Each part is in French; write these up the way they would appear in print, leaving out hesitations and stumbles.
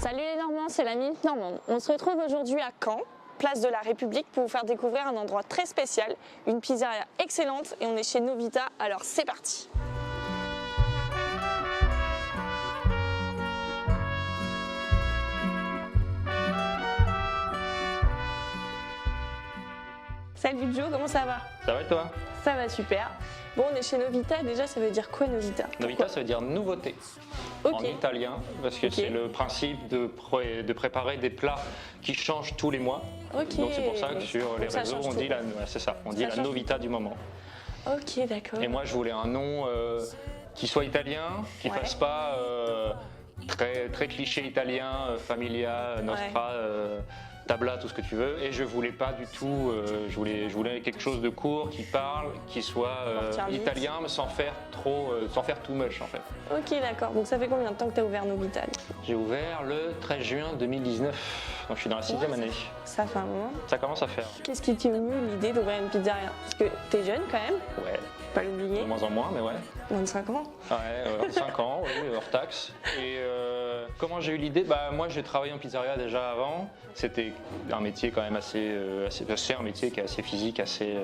Salut les Normands, c'est la Minute Normande. On se retrouve aujourd'hui à Caen, place de la République, pour vous faire découvrir un endroit très spécial, une pizzeria excellente, et on est chez Novita, alors c'est parti. Salut Joe, comment ça va? Ça va et toi? Ça va super. Bon, on est chez Novita, déjà ça veut dire quoi Novita? Novita, ça veut dire nouveauté en italien, parce que c'est le principe de préparer des plats qui changent tous les mois. Donc c'est pour ça que sur les réseaux on dit la Novita du moment. Ok, d'accord. Et moi je voulais un nom qui soit italien, qui fasse pas très cliché italien, familia, nostra. Tabla, tout ce que tu veux, et je voulais pas du tout, je voulais quelque chose de court, qui parle, qui soit italien, mais sans faire too much en fait. Ok, d'accord. Donc ça fait combien de temps que tu as ouvert Novita? J'ai ouvert le 13 juin 2019, donc je suis dans la 6e année. Ça fait un moment. Ça commence à faire. Qu'est-ce qui t'est venu l'idée d'ouvrir une pizzeria? Parce que t'es jeune quand même. Ouais. Pas l'oublier. De moins en moins, mais ouais. 25 ans. Ouais, 25 ans, oui, hors taxe. Et comment j'ai eu l'idée? Moi, j'ai travaillé en pizzeria déjà avant. C'était un métier quand même c'est un métier qui est assez physique, assez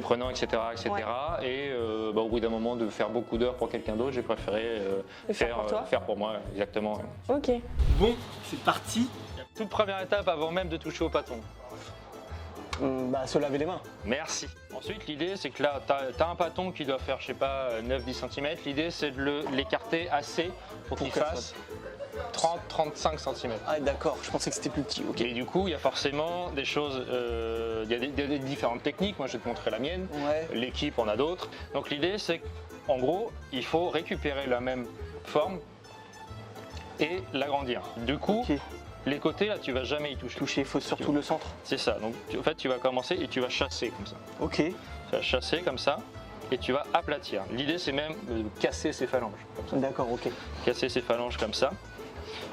prenant, etc. Ouais. Et au bout d'un moment, de faire beaucoup d'heures pour quelqu'un d'autre, j'ai préféré faire pour moi, exactement. Ok. Bon, c'est parti. Toute première étape avant même de toucher au pâton. Se laver les mains. Merci. Ensuite, l'idée, c'est que là, tu as un pâton qui doit faire, je sais pas, 9-10 cm. L'idée, c'est de l'écarter assez pour qu'il fasse 30-35 cm. Ah d'accord, je pensais que c'était plus petit, ok. Et du coup, il y a forcément des choses, il y a des différentes techniques. Moi, je vais te montrer la mienne. Ouais. L'équipe en a d'autres. Donc l'idée, c'est qu'en gros, il faut récupérer la même forme et l'agrandir. Du coup, les côtés, là, tu vas jamais y toucher. Il faut surtout le centre. C'est ça. Donc, en fait, tu vas commencer et tu vas chasser comme ça. Ok. Tu vas chasser comme ça et tu vas aplatir. L'idée, c'est même de casser ses phalanges. D'accord, ok. Casser ses phalanges comme ça.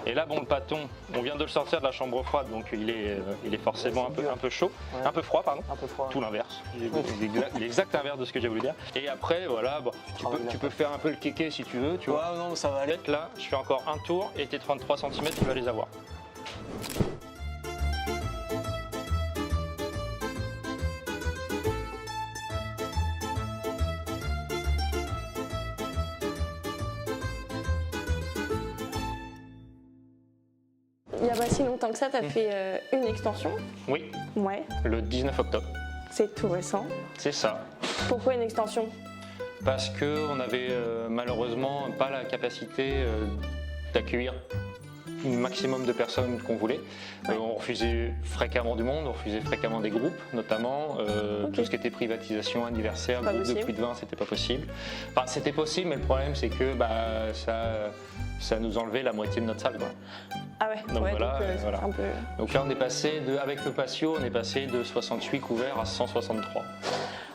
Et là, bon, le pâton, on vient de le sortir de la chambre froide, donc il est forcément un peu chaud, un peu froid, pardon. Un peu froid. Tout l'inverse, l'exact inverse de ce que j'ai voulu dire. Et après, voilà, tu peux faire un peu le kéké si tu veux, tu vois. Ouais, non, ça va aller. Peut-être là, je fais encore un tour et tes 33 cm, tu vas les avoir. Il n'y a pas si longtemps que ça, tu as fait une extension. Oui, Ouais. le 19 octobre. C'est tout récent. C'est ça. Pourquoi une extension? Parce qu'on avait malheureusement pas la capacité d'accueillir un maximum de personnes qu'on voulait. On refusait fréquemment du monde, on refusait fréquemment des groupes, notamment tout ce qui était privatisation, anniversaire, groupe de plus de 20, c'était pas possible. Enfin, c'était possible, mais le problème c'est que ça nous enlevait la moitié de notre salle, quoi. Ah ouais, Donc voilà, c'est un peu... Donc là on est passé avec le patio, on est passé de 68 couverts à 163.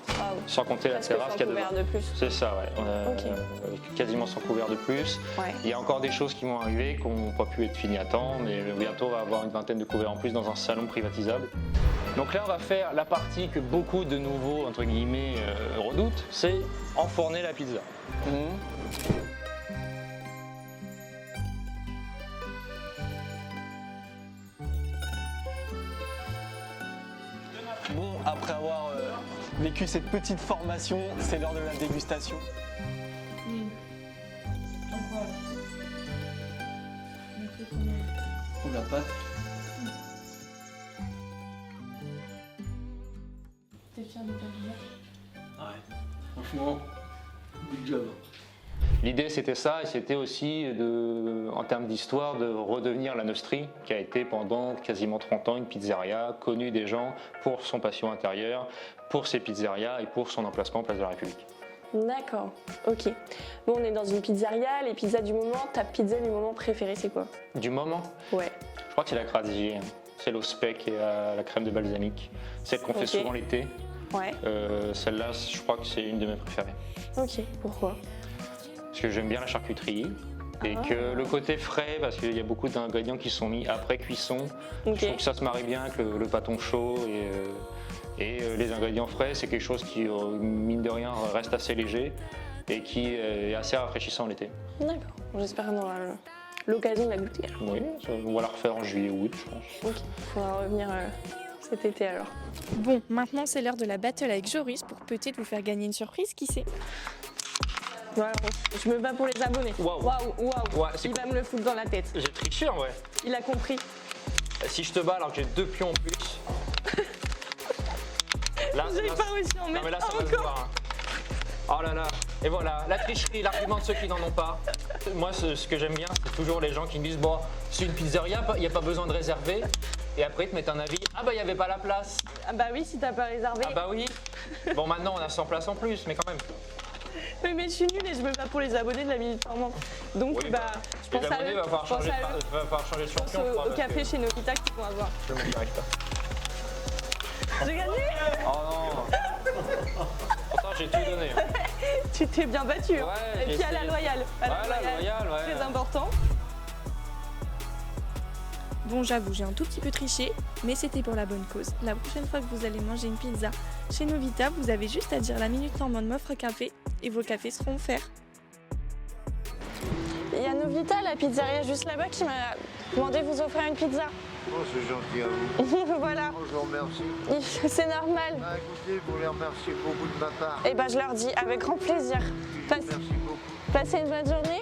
Ah, Sans compter la terrasse qui a couvert de plus. C'est ça, ouais. On a quasiment 100 couverts de plus. Ouais. Il y a encore des choses qui vont arriver, qui n'ont pas pu être finies à temps, mais bientôt on va avoir une vingtaine de couverts en plus dans un salon privatisable. Donc là on va faire la partie que beaucoup de nouveaux, entre guillemets, redoutent, c'est enfourner la pizza. Bon, après avoir vécu cette petite formation, c'est l'heure de la dégustation. Ou la pâte. T'es fier de ta pizza? Ouais, franchement, good job. L'idée c'était ça, et c'était aussi, en termes d'histoire, de redevenir la Nostri, qui a été pendant quasiment 30 ans une pizzeria connue des gens pour son patio intérieur, pour ses pizzerias et pour son emplacement place de la République. D'accord, ok. Bon, on est dans une pizzeria, les pizzas du moment. Ta pizza du moment préférée, c'est quoi? Du moment, Ouais. je crois que c'est la Grazier, c'est l'eau spec et la crème de balsamique, celle qu'on fait souvent l'été. Ouais. Celle-là, je crois que c'est une de mes préférées. Ok, pourquoi? Parce que j'aime bien la charcuterie et que le côté frais, parce qu'il y a beaucoup d'ingrédients qui sont mis après cuisson, je trouve que ça se marie bien avec le pâton chaud et les ingrédients frais, c'est quelque chose qui, mine de rien, reste assez léger et qui est assez rafraîchissant l'été. D'accord, j'espère dans l'occasion de la goûter. Oui, on va la refaire en juillet ou août, je pense. Ok, il faudra revenir cet été alors. Bon, maintenant c'est l'heure de la battle avec Joris pour peut-être vous faire gagner une surprise, qui sait? Voilà, je me bats pour les abonnés. Waouh. Waouh. Ouais, c'est Il va me le foutre dans la tête. J'ai triché en vrai. Il a compris. Si je te bats alors que j'ai 2 pions en plus. Là, J'ai là, pas réussi à en non mettre mais là ça va se encore. voir. Hein. Oh là là. Et voilà, la tricherie, l'argument de ceux qui n'en ont pas. Moi ce que j'aime bien, c'est toujours les gens qui me disent bon, c'est une pizzeria, il n'y a pas besoin de réserver. Et après ils te mettent un avis, ah bah il n'y avait pas la place. Ah bah oui, si t'as pas réservé. Ah bah oui. Bon maintenant on a 100 places en plus, mais quand même. Oui, mais je suis nulle et je me bats pour les abonnés de la Minute Normande. Donc Oui, bah, je Les pense à abonnés eux. va falloir Je pense changer, à eux. va falloir changer de Je pense champion. je crois, au parce café que chez Novita qu'ils vont avoir. je me dirige pas. J'ai gagné. Oh non. Pourtant j'ai tout donné. Hein. Tu t'es bien battu. Hein. Ouais, Et j'ai puis à la essayé. loyale. À la Ouais, la loyale, ouais. Très important. Bon, j'avoue, j'ai un tout petit peu triché, mais c'était pour la bonne cause. La prochaine fois que vous allez manger une pizza chez Novita, vous avez juste à dire la Minute Normande m'offre café et vos cafés seront offerts. Il y a Novita, la pizzeria juste là-bas, qui m'a demandé de vous offrir une pizza. Oh, c'est gentil à vous. Voilà. Oh, je vous remercie. C'est normal. Bah, écoutez, vous les remerciez beaucoup de ma part. Et ben je leur dis avec grand plaisir. Merci beaucoup. Passez une bonne journée.